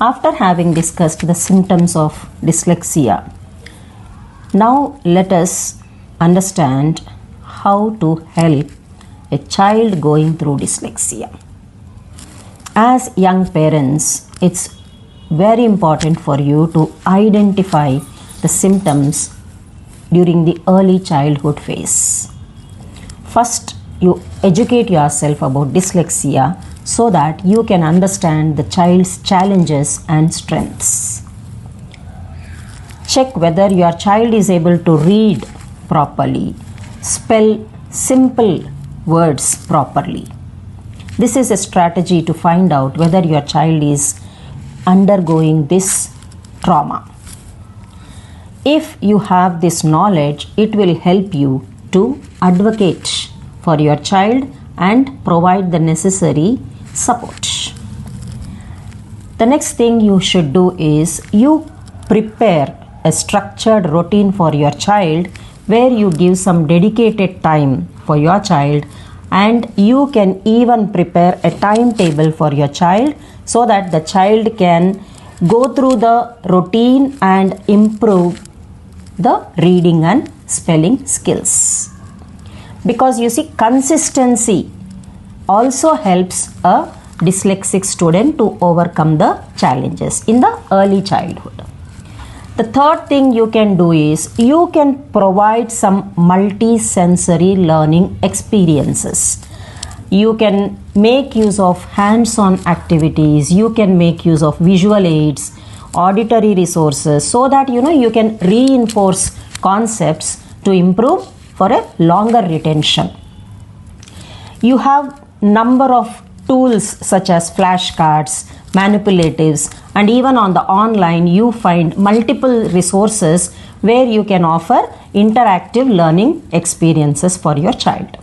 After having discussed the symptoms of dyslexia, now let us understand how to help a child going through dyslexia. As young parents, it's very important for you to identify the symptoms during the early childhood phase. First, you educate yourself about dyslexia so that you can understand the child's challenges and strengths. Check whether your child is able to read properly, spell simple words properly. This is a strategy to find out whether your child is undergoing this trauma. If you have this knowledge, it will help you to advocate for your child and provide the necessary support. The next thing you should do is you prepare a structured routine for your child where you give some dedicated time for your child, and you can even prepare a timetable for your child so that the child can go through the routine and improve the reading and spelling skills. Because you see, consistency also helps a dyslexic student to overcome the challenges in the early childhood. The third thing you can do is you can provide some multi-sensory learning experiences. You can make use of hands-on activities, you can make use of visual aids, auditory resources, so that you can reinforce concepts to improve for a longer retention. You have number of tools such as flashcards, manipulatives, and even on the online you find multiple resources where you can offer interactive learning experiences for your child.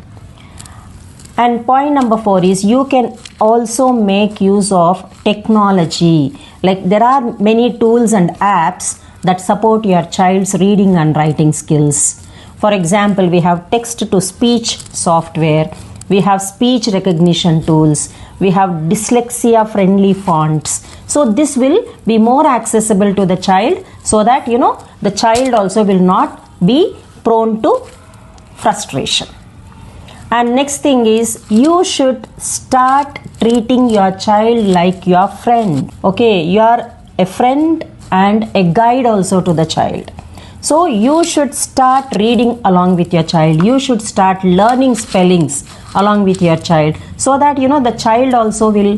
And point number 4 is you can also make use of technology. Like there are many tools and apps that support your child's reading and writing skills. For example, we have text-to-speech software, we have speech recognition tools, we have dyslexia friendly fonts. So this will be more accessible to the child so that the child also will not be prone to frustration. And next thing is you should start treating your child like your friend. Okay, you are a friend and a guide also to the child. So you should start reading along with your child. You should start learning spellings along with your child so that the child also will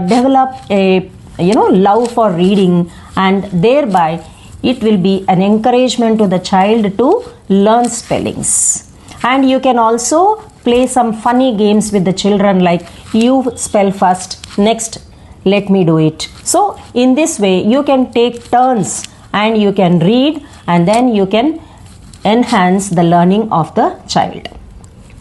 develop a love for reading, and thereby it will be an encouragement to the child to learn spellings. And you can also play some funny games with the children, like you spell first, next let me do it. So in this way you can take turns and you can read, and then you can enhance the learning of the child.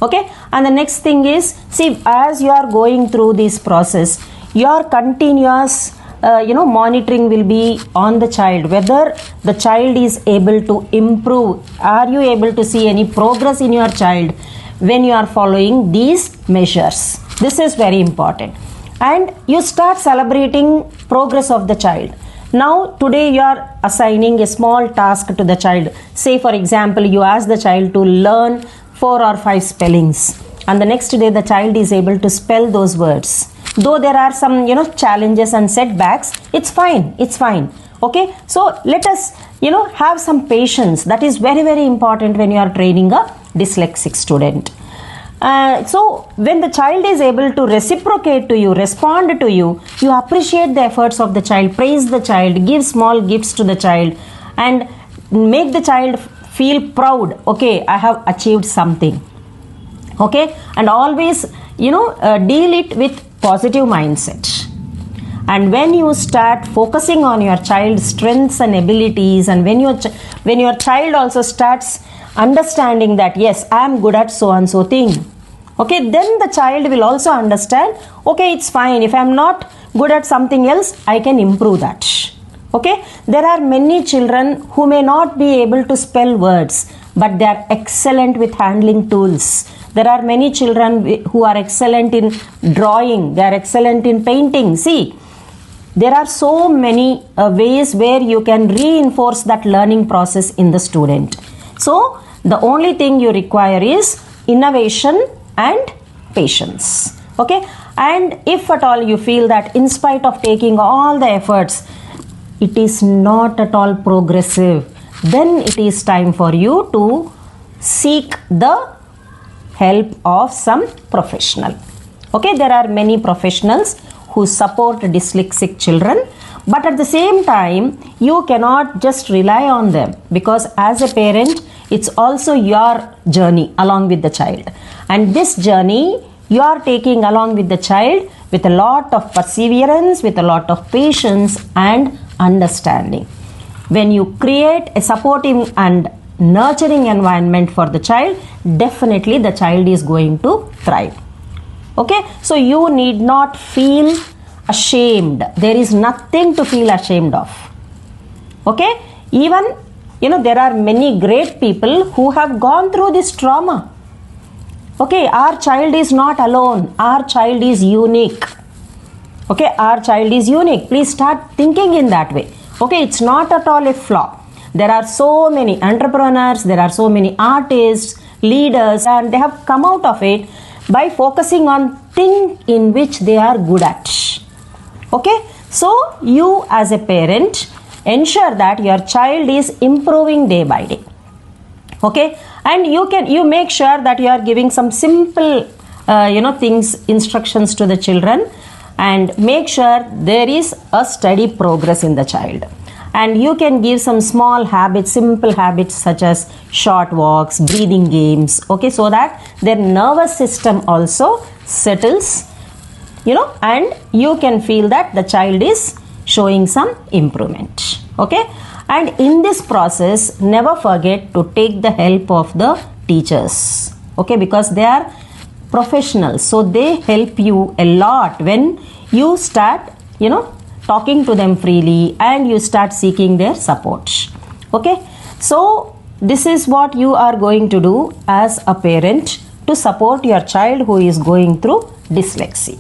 Okay, and the next thing is, see, as you are going through this process, your continuous monitoring will be on the child, whether the child is able to improve. Are you able to see any progress in your child when you are following these measures? This is very important. And you start celebrating progress of the child. Now today you are assigning a small task to the child. Say for example, you ask the child to learn 4 or 5 spellings, and the next day the child is able to spell those words. Though there are some challenges and setbacks, it's fine. Okay, so let us have some patience. That is very, very important when you are training a dyslexic student. So when the child is able to reciprocate to you, respond to you, you appreciate the efforts of the child, praise the child, give small gifts to the child, and make the child feel proud. Okay, I have achieved something. Okay, and always deal it with positive mindset. And when you start focusing on your child's strengths and abilities, and when your child also starts understanding that yes, I am good at so and so thing, okay, then the child will also understand, okay, it's fine, if I am not good at something else, I can improve that. Okay, there are many children who may not be able to spell words, but they are excellent with handling tools. There are many children who are excellent in drawing, they are excellent in painting. See, There are so many ways where you can reinforce that learning process in the student. So the only thing you require is innovation and patience. Okay, and if at all you feel that in spite of taking all the efforts, it is not at all progressive, then it is time for you to seek the help of some professional. Okay, there are many professionals who support dyslexic children, but at the same time you cannot just rely on them, because as a parent it's also your journey along with the child, and this journey you are taking along with the child with a lot of perseverance, with a lot of patience and understanding. When you create a supportive and nurturing environment for the child, definitely the child is going to thrive. Okay, so you need not feel ashamed. There is nothing to feel ashamed of. Okay, even there are many great people who have gone through this trauma. Okay, our child is not alone. Our child is unique. Okay, our child is unique. Please start thinking in that way. Okay, it's not at all a flaw. There are so many entrepreneurs, there are so many artists, leaders, and they have come out of it by focusing on things in which they are good at. Okay, so you as a parent ensure that your child is improving day by day. Okay, and you make sure that you are giving some simple instructions to the children, and make sure there is a steady progress in the child. And you can give some small habits, simple habits such as short walks, breathing games, okay, so that their nervous system also settles, and you can feel that the child is showing some improvement. Okay, and in this process never forget to take the help of the teachers. Okay, because they are professionals, so they help you a lot when you start talking to them freely and you start seeking their support. Okay, so this is what you are going to do as a parent to support your child who is going through dyslexia.